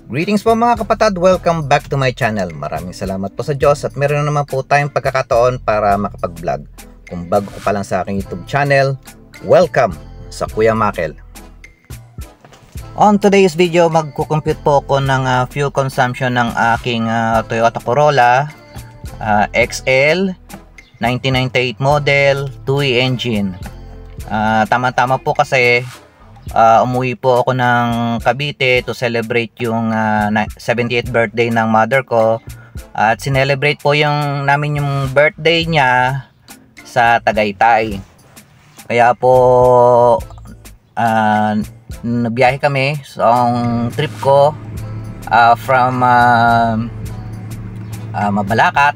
Greetings po mga kapatid, welcome back to my channel. Maraming salamat po sa Diyos at meron naman po tayong pagkakataon para makapag-vlog. Kung bago ko pa lang sa aking YouTube channel, welcome sa Kuya Makel. On today's video, magkukompute po ako ng fuel consumption ng aking Toyota Corolla XL 1998 model 2E engine. Tama-tama po kasi umuwi po ako ng Cavite to celebrate yung 78th birthday ng mother ko, at sinelebrate po namin yung birthday niya sa Tagaytay. Kaya po nabiyahe kami. So ang trip ko from Mabalacat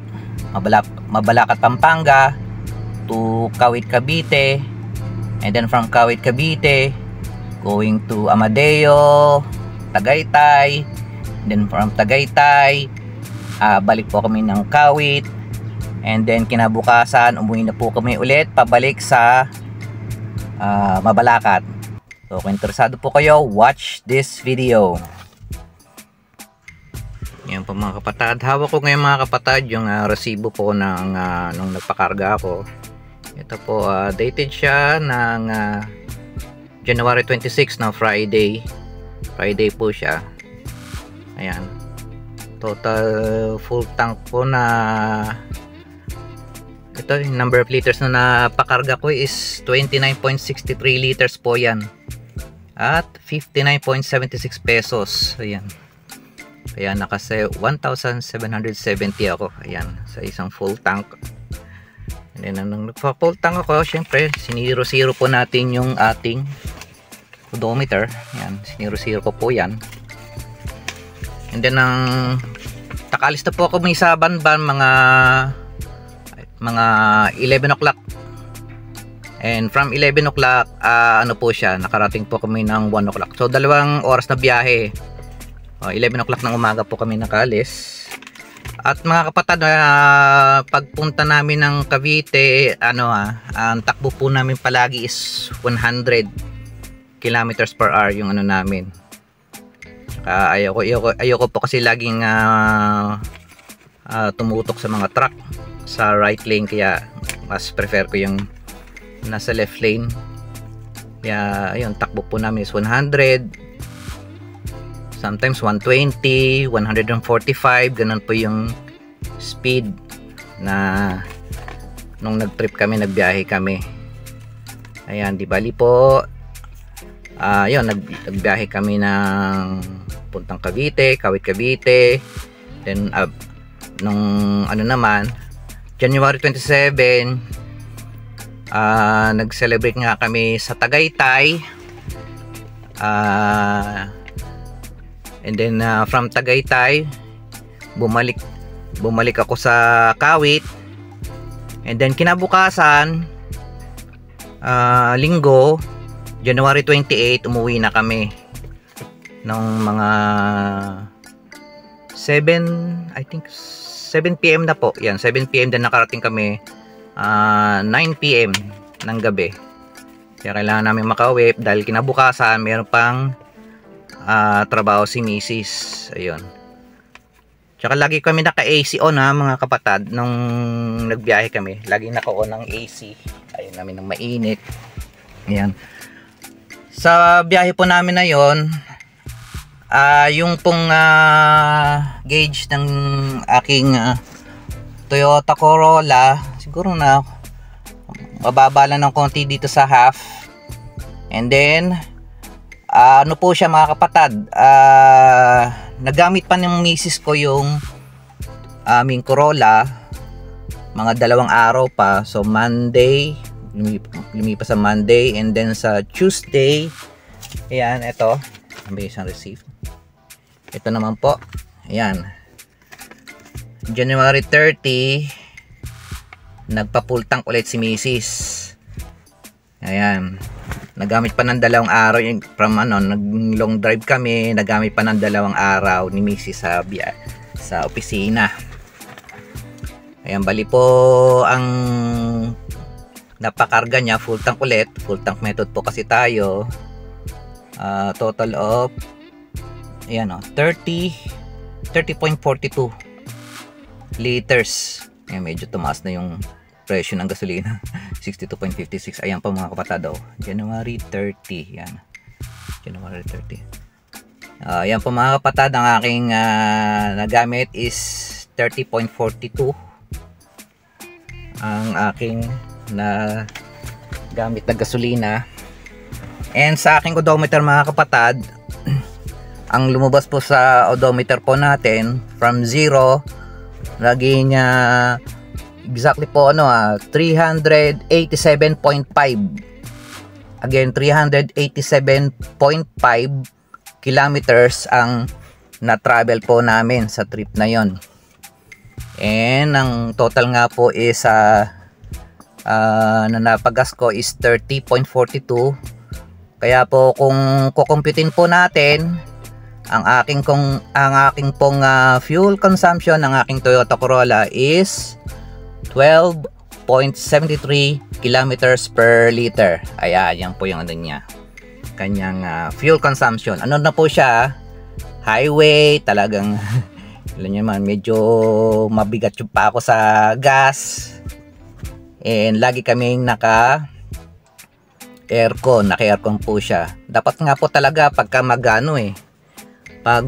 Pampanga to Kawit Cavite, and then from Kawit Cavite going to Amadeo, Tagaytay, then from Tagaytay balik po kami ng Kawit, and then kinabukasan umuwi na po kami ulit pabalik sa Mabalacat. So kung interesado po kayo, watch this video. Yan po mga kapatid, hawak ko ngayon mga kapatid yung resibo po ng nung nagpakarga ako. Ito po, dated siya ng January 26 na Friday po siya. Ayan, total full tank po na ito, yung number of liters na napakarga ko is 29.63 liters po yan at 59.76 pesos. Ayan, kaya nakase 1,770 ako. Ayan, sa isang full tank. And then nung nagpa-full tank ako, syempre siniro-zero po natin yung ating odometer. Yan, siniro-zero ko po yan. And then takalis na po ako may sa Banban mga 11 o'clock. And from 11 o'clock ano po siya, nakarating po kami ng 1 o'clock. So 2 oras na biyahe. 11 o'clock ng umaga po kami nakalis. At mga kapatid, pagpunta namin ng Cavite, ang takbo po namin palagi is 100 kilometers per hour yung namin. Ayoko po kasi laging tumutok sa mga truck sa right lane, kaya mas prefer ko yung nasa left lane. Kaya ayun, takbo po namin is 100, sometimes 120, 145, ganun po yung speed na nung nagtrip kami, nagbiyahe kami. Ayan, di bali po yun, nagbiyahe kami ng puntang Cavite, Kawit Cavite. Then nung naman January 27 nag-celebrate nga kami sa Tagaytay. And then from Tagaytay bumalik ako sa Kawit, and then kinabukasan linggo January 28 umuwi na kami ng mga 7, I think 7 PM na po. Yan, 7 PM din nakarating kami 9 PM ng gabi. Kaya kailangan namin makauwi dahil kinabukasan meron pang trabaho si Mrs. Ayun. Tsaka lagi kami naka-AC on mga kapatid. Nung nagbiyahe kami, lagi naka-on ng AC. Ayun namin ng mainit. Ayan. Sa biyahe po namin na yon, yung pong gauge ng aking Toyota Corolla, siguro na mababa lang ng konti dito sa half. And then ano po siya mga kapatid, nagamit pa ng misis ko yung aming Corolla mga 2 araw pa. So Monday, lumipas sa Monday, and then sa Tuesday, ayan, ito may isang receipt. Ito naman po, ayan, January 30 nagpa-full tank ulit si misis. Ayan, nagamit pa ng 2 araw from nag long drive kami, nagamit pa ng 2 araw ni Mrs. sa opisina. Ayan, bali po ang napakarga niya full tank ulit, full tank method po kasi tayo. Total of Ayan o, 30.42 liters. Ayan, medyo tumaas na yung presyo ng gasolina. 62.56. Ayan pa mga kapatid o, January 30. Yan, January 30. Ayan po mga kapatid, ang aking nagamit is 30.42 ang aking na gamit na gasolina. And sa aking odometer mga kapatid, ang lumabas po sa odometer po natin from 0 laging exactly po 387.5. Again, 387.5 kilometers ang na-travel po namin sa trip na yon. And ang total nga po is na napagas ko is 30.42. Kaya po kung kukumputin po natin ang aking pong fuel consumption ng aking Toyota Corolla is 12.73 kilometers per liter. Ayan, yan po yung ano niya, kanyang fuel consumption. Ano na po siya, highway, talagang alam niyo man, medyo mabigat yung pa ako sa gas. And lagi kaming naka-aircon po siya. Dapat nga po talaga pagka pag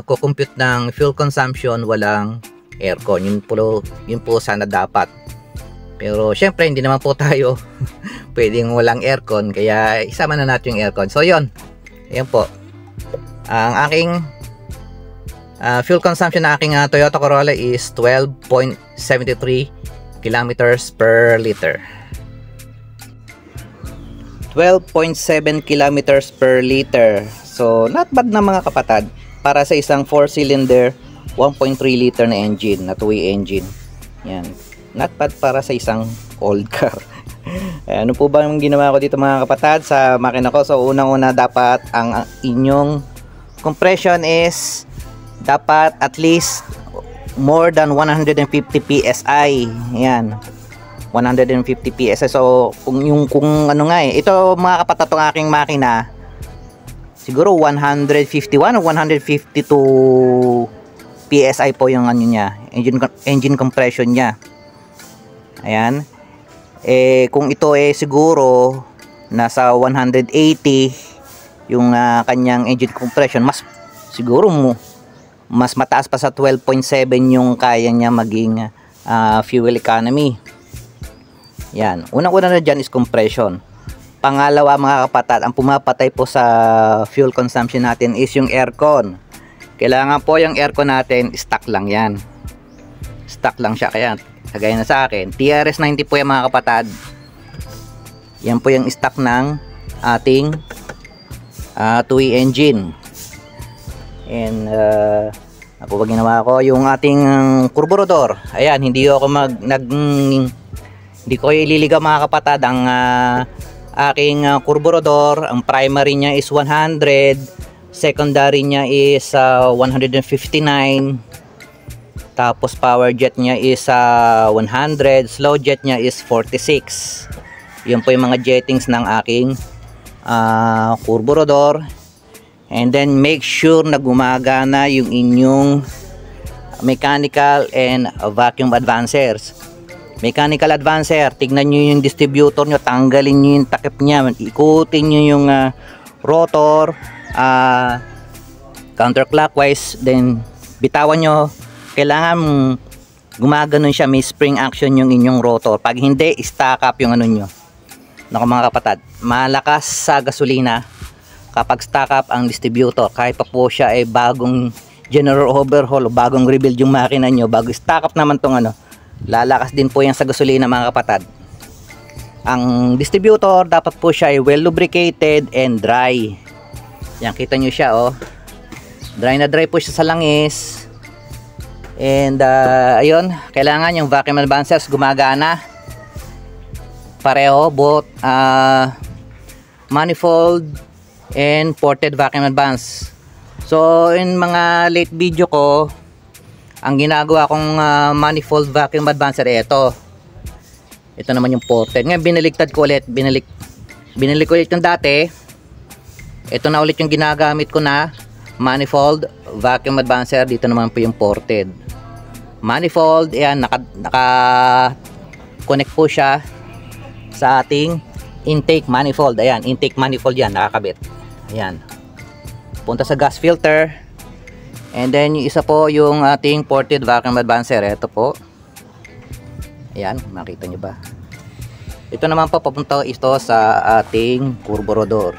kukompute ng fuel consumption, walang aircon. Yun po sana dapat. Pero syempre hindi naman po tayo pwedeng walang aircon, kaya isama na natin yung aircon. So yun, ayan po ang aking fuel consumption na aking Toyota Corolla is 12.73 kilometers per liter. 12.7 kilometers per liter. So not bad na mga kapatid para sa isang 4-cylinder 1.3 liter na engine, na 2-way engine. Yan, not bad para sa isang old car. Ano po ba yung ginawa ko dito mga kapatid sa makina ko? So unang-una, dapat ang inyong compression is dapat at least more than 150 PSI. Yan, 150 PSI. So kung ano nga ito mga kapatid, itong aking makina siguro 151 o 152 PSI po yung ano niya, engine compression niya. Ayan. Kung ito siguro nasa 180 yung kanyang engine compression, siguro mas mataas pa sa 12.7 yung kaya niya maging fuel economy. Yan, unang-una na dyan is compression. Pangalawa mga kapatid, ang pumapatay po sa fuel consumption natin is yung aircon. Kailangan po yung aircon natin stock lang yan, stock lang siya. Kaya kagaya na sa akin, TRS-90 po yan mga kapatid. Yan po yung stock ng ating 2-way engine. And ako ba ginawa ko yung ating carburetor. Ayan, hindi ko ililigaw mga kapatid ang aking carburetor. Ang primary niya is 100, secondary niya is 159, tapos power jet niya is 100, slow jet niya is 46. Yun po yung mga jettings ng aking carburetor. And then make sure na gumagana yung inyong mechanical and vacuum advancers. Mechanical advancer, tignan nyo yung distributor nyo, tanggalin nyo yung takip nya, ikutin nyo yung rotor counterclockwise, then bitawan nyo. Kailangan gumaganon siya, may spring action yung inyong rotor. Pag hindi, stack up yung ano nyo. Naku mga kapatid, malakas sa gasolina kapag stack up ang distributor. Kahit pa po siya ay bagong general overhaul o bagong rebuild yung makina nyo, bago stack up naman tong lalakas din po yan sa gasolina mga kapatid. Ang distributor dapat po siya ay well lubricated and dry. Yan, kita nyo siya dry na dry po siya sa langis. And ayun, kailangan yung vacuum advancers gumagana pareho, both manifold and ported vacuum advance. So in mga late video ko, ang ginagawa kong manifold vacuum advancer ito naman yung ported. Ngayon binaligtad ko ulit, binalik ko ulit yung dati. Ito na ulit yung ginagamit ko na manifold, vacuum advancer. Dito naman po yung ported manifold. Ayan, naka connect po siya sa ating intake manifold. Ayan, intake manifold yan, nakakabit. Ayan, punta sa gas filter. And then yung isa po yung ating ported vacuum advancer. Ito po. Ayan, makita nyo ba? Ito naman po papunta ito sa ating carburetor.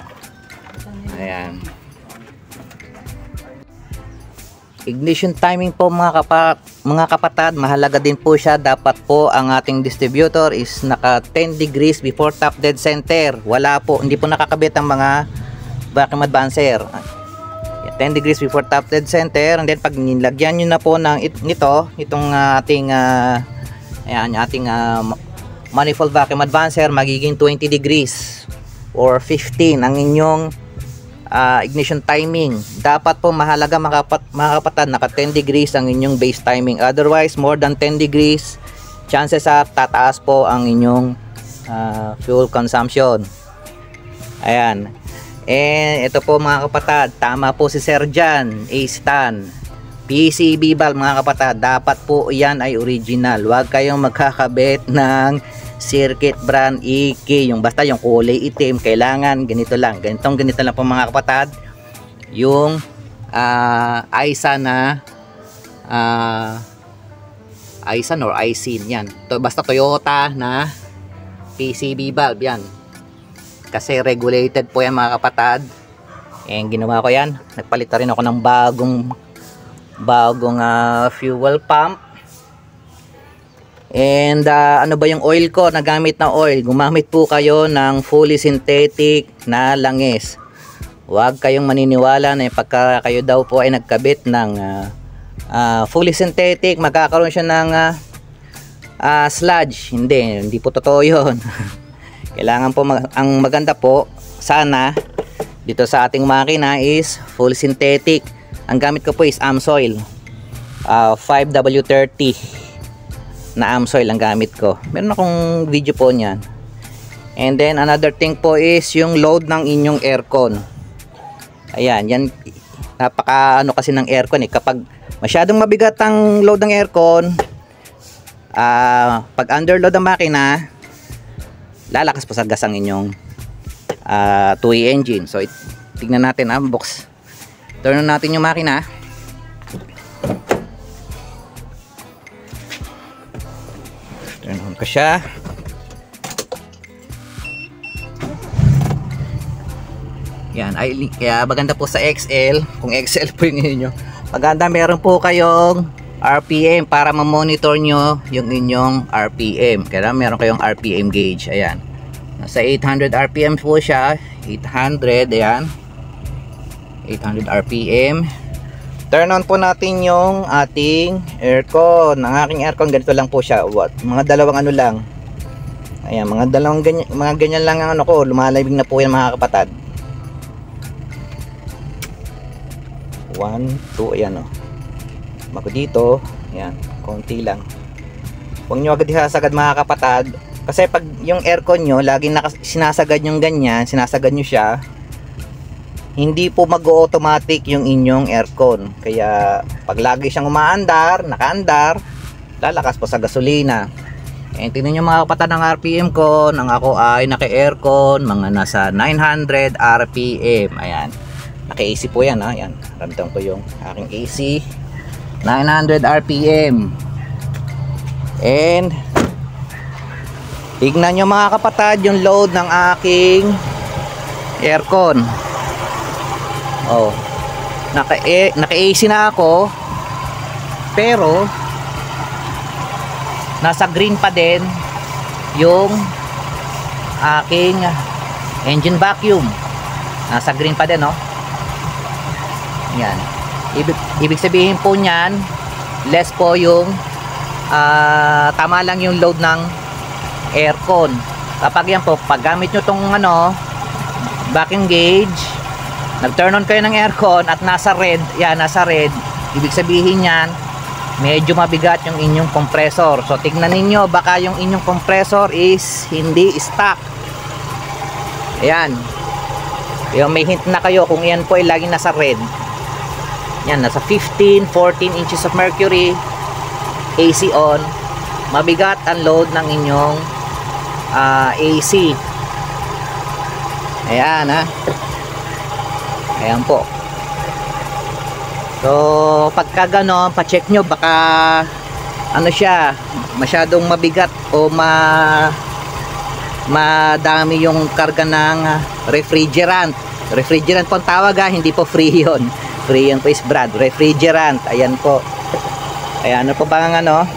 Ayan. Ignition timing po mga kapatid, mahalaga din po siya. Dapat po ang ating distributor is naka 10 degrees before top dead center. Wala po, hindi po nakakabit ang mga vacuum advancer. 10 degrees before top dead center. And then pag nilagyan nyo na po ng itong ating ayan, ating manifold vacuum advancer, magiging 20 degrees or 15 ang inyong ignition timing. Dapat po mahalaga mga kapatid, naka 10 degrees ang inyong base timing. Otherwise, more than 10 degrees, chances are tataas po ang inyong fuel consumption. Ayan. And ito po mga kapatid, tama po si Sir Jan A-Stan. PCB valve mga kapatid, dapat po yan ay original. Huwag kayong magkakabit ng circuit brand EK, yung basta yung kulay itim. Kailangan ganito lang, ganito lang po mga kapatid. Yung ISA na ISAN or ISIN yan. Basta Toyota na PCB valve yan. Kasi regulated po yan mga kapatid. And ginawa ko yan, nagpalit na rin ako ng bagong fuel pump. And ano ba yung oil ko? Nagamit na oil. Gumamit po kayo ng fully synthetic na langis. Huwag kayong maniniwala na pagka kayo daw po ay nagkabit ng fully synthetic, magkakaroon siya ng sludge. Hindi po totoo yun. Kailangan po ang maganda po sana dito sa ating makina is full synthetic. Ang gamit ko po is AMSOIL 5W30 na AMSOIL ang gamit ko. Meron akong video po niyan. And then another thing po is yung load ng inyong aircon. Ayan, yan napaka kasi ng aircon kapag masyadong mabigat ang load ng aircon, pag underload ang makina, lalakas po sa gas ang inyong 2E engine. So tignan natin box. Turn on natin yung makina. Turn on ko siya. Yan, kaya maganda po sa XL. Kung XL po yung inyo, maganda meron po kayong RPM para ma-monitor nyo yung inyong RPM. Kaya meron kayong RPM gauge. Ayan, nasa 800 RPM po siya. 800, ayan, 800 RPM. Turn on po natin yung ating aircon. Ang aking aircon ganito lang po siya. Mga dalawang ano lang. Ayan, mga ganyan lang ang ano ko. Lumalabig na po yan mga kapatid. 1, 2, ayan o. Bago dito, ayan, konti lang. Huwag nyo agad isasagad mga kapatid. Kasi pag yung aircon nyo, laging sinasagad yung ganyan, sinasagad nyo siya, hindi po mag-automatic yung inyong aircon. Kaya pag lagi siyang umaandar, nakaandar, lalakas po sa gasolina. And tingnan nyo mga kapatid ng RPM ko. Nang ako ay naka-aircon, mga nasa 900 RPM. Ayan, naka-AC po yan. Ayan, ramdam ko yung aking AC, 900 RPM. And tignan nyo mga kapatid yung load ng aking aircon. Oh, naka-AC na ako, pero nasa green pa din yung aking engine vacuum. Nasa green pa din, no? Yan. Ibig sabihin po niyan, less po yung tama lang yung load ng aircon. Kapag yan po, pag gamit nyo tong vacuum gauge, nag-turn on kayo ng aircon at nasa red, yan, nasa red, ibig sabihin yan, medyo mabigat yung inyong compressor. So tignan ninyo, baka yung inyong compressor is hindi stock. Ayan, yung may hint na kayo kung yan po ay laging nasa red. Yan, nasa 15, 14 inches of mercury, AC on. Mabigat ang load ng inyong AC. Ayan ha. Ayan po. So pagka gano'n, pa-check nyo baka ano siya, masyadong mabigat o madami yung karga ng refrigerant. Refrigerant po ang tawag ha, hindi po freon. Freon po is Brad, refrigerant. Ayan po. Ayan, ano po ba ang ano?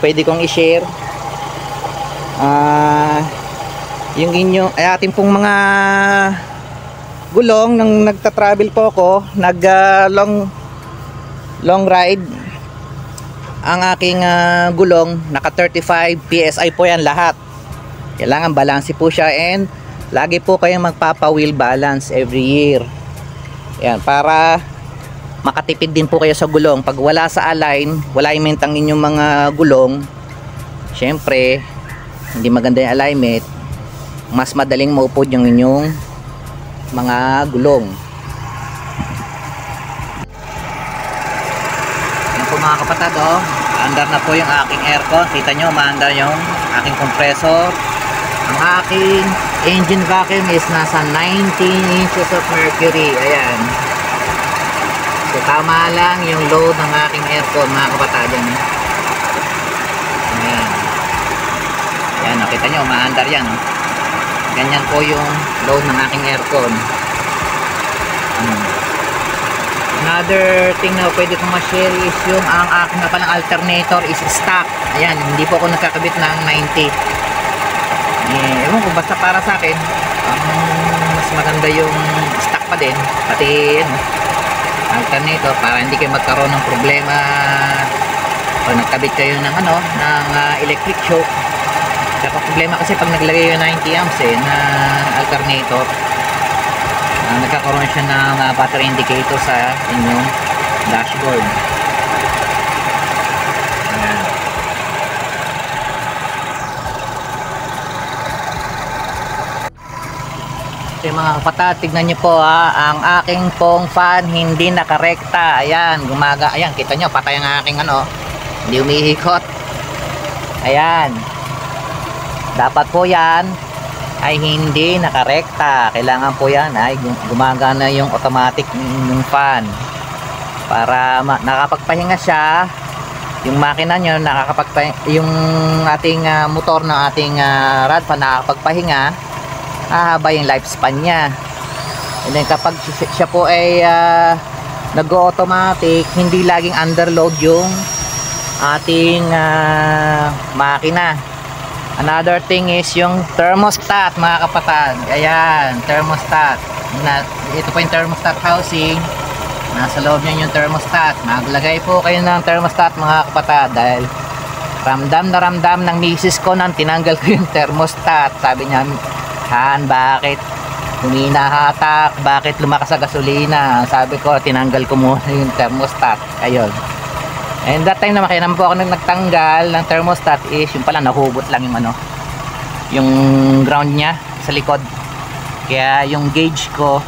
Pwede kong i-share. Yung inyo, atin pong mga gulong nang nagta-travel po ako, long ride. Ang aking gulong, naka 35 PSI po yan lahat. Kailangan balance po siya, and lagi po kayong magpapa-wheel balance every year. Yan, para makatipid din po kayo sa gulong. Pag wala sa align, wala alignment ang inyong mga gulong, syempre hindi maganda yung alignment, mas madaling maupod yung inyong mga gulong. Yan po mga kapatid, oh, andar na po yung aking aircon. Kita nyo, maandar yung aking compressor. Ang aking engine vacuum is nasa 19 inches of mercury. Ayan. So tama lang yung load ng aking aircon mga kapatid. Ayan. Ayan, nakita nyo, maandar yan. Ganyan po yung load ng aking aircon. Another thing na pwede kong ma-share is yung ang aking na palang alternator is stock. Ayan, hindi po ako nagkakabit ng 90. Ewan ko, basta para sa akin mas maganda yung stock pa din, pati alternator, para hindi kayo magkaroon ng problema o nagkabit kayo ng ng electric shock. Saka problema kasi pag naglagay yung 90 amps na alternator, nagkakaroon siya ng battery indicator sa inyong dashboard. Okay mga kapatid, tignan nyo po ang aking pong fan hindi nakarekta. Ayan, ayan, kita nyo, patay ang aking hindi umiikot. Ayan, dapat po yan ay hindi nakarekta. Kailangan po yan ay gumagana yung automatic ng fan para nakapagpahinga siya. Yung makina nyo yung ating motor ng ating rod fan nakapagpahinga, haba yung lifespan niya. And then kapag siya po ay nag-automatic, hindi laging underload yung ating makina. Another thing is yung thermostat mga kapatid. Ayan, thermostat. Ito po yung thermostat housing. Nasa loob niya yung thermostat. Maglagay po kayo ng thermostat mga kapatid, dahil ramdam na ramdam ng misis ko nang tinanggal ko yung thermostat. Sabi niya, Han, bakit huminahatak? Bakit lumakas sa gasolina? Sabi ko, tinanggal ko muna yung thermostat. Ayun. And that time naman, kaya naman po ako nagtanggal ng thermostat is yung pala nahubot lang yung yung ground niya sa likod. Kaya yung gauge ko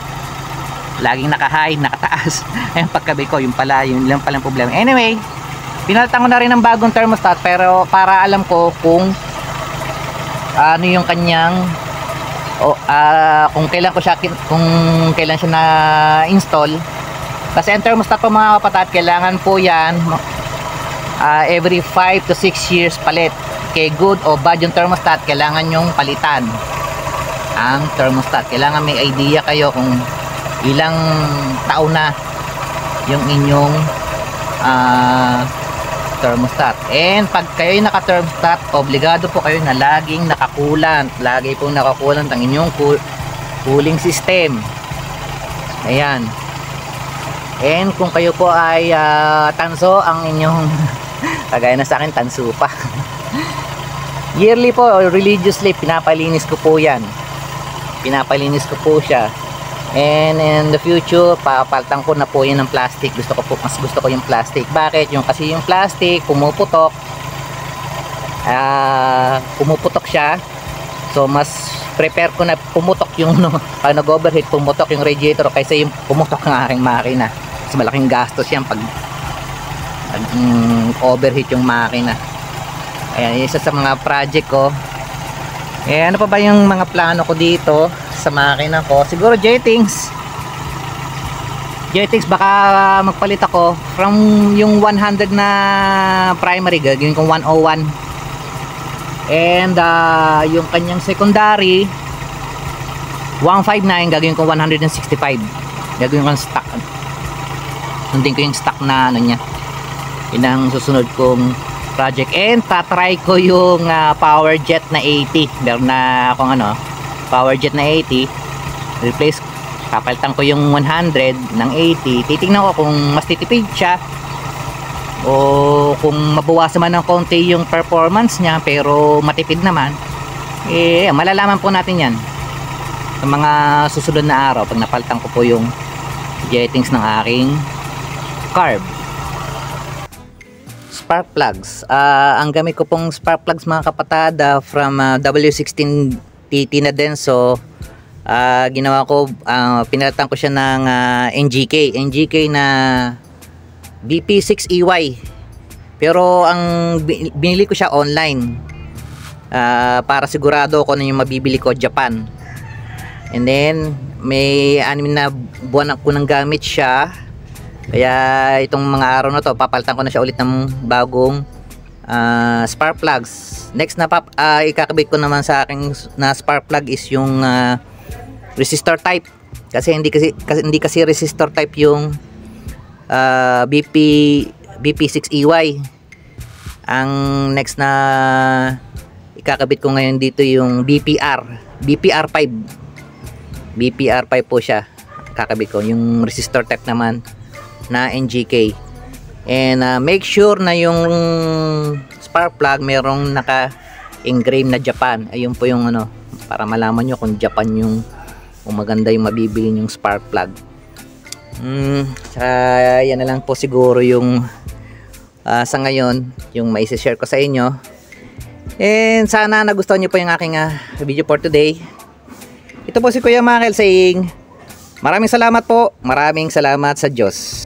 laging naka-high, nakataas. Ayun, pagkabi ko, yung lang pala yung problema. Anyway, pinalitan ko na rin ng bagong thermostat, pero para alam ko kung ano yung kanyang kung kailan siya na-install. Kasi ang thermostat po mga kapatid, kailangan po yan every 5 to 6 years palit. Kaya good o bad yung thermostat, kailangan yung palitan ang thermostat. Kailangan may idea kayo kung ilang taon na yung inyong thermostat. And pag kayo naka-thermostat, obligado po kayo na laging nakakulant. Lagi po nakakulant ang inyong cooling system. Ayan. And kung kayo po ay tanso ang inyong kagaya na sa akin, tanso pa. Yearly po or religiously, pinapalinis ko po yan. Pinapalinis ko po siya. And in the future, papalitan ko na po yan ng plastic. Mas gusto ko yung plastic. Bakit? Kasi yung plastic, pumuputok siya. So mas prepare ko na pumutok yung pag nag-overheat, pumutok yung radiator kaysa yung pumutok ng aking makina. Mas malaking gastos yan pag overheat yung makina. Ayan, isa sa mga project ko. Eh, ano pa ba yung mga plano ko dito sa makina ko? Siguro jettings, baka magpalit ako from yung 100 na primary, gagawin kong 101. And yung kanyang secondary 159, gagawin kong 165. Gagawin kong stock, sundin ko yung stock na ano niya. Yun ang susunod kong project. And tatry ko yung power jet na 80. Meron na akong power jet na 80. Replace, papalitan ko yung 100 ng 80. Titingnan ko kung mas titipid siya o kung mabawasan man ng konti yung performance niya pero matipid naman. Eh, malalaman po natin yan sa mga susunod na araw pag napalitan ko po yung jettings ng aking carb. Spark plugs. Ang gamit ko pong spark plugs mga kapatada from W16TT na din. So ginawa ko, pinalitan ko siya ng NGK na BP6EY. Pero ang binili ko siya online, para sigurado ko na yung mabibili ko Japan. And then may 6 na buwan ako nang gamit siya. Kaya itong mga araw na to papalitan ko na siya ulit ng bagong spark plugs. Next na ikakabit ko naman sa aking na spark plug is yung resistor type. Kasi hindi kasi resistor type yung BP6EY. Ang next na ikakabit ko ngayon dito yung BPR5 po siya. Kakabit ko yung resistor type naman na NGK. And make sure na yung spark plug merong naka-engrave na Japan. Ayun po yung para malaman nyo kung Japan yung maganda yung mabibili yung spark plug. Yan na lang po siguro yung sa ngayon yung mai-share ko sa inyo. And sana nagustuhan nyo po yung aking video for today. Ito po si Kuya Makel saying maraming salamat po. Maraming salamat sa Diyos.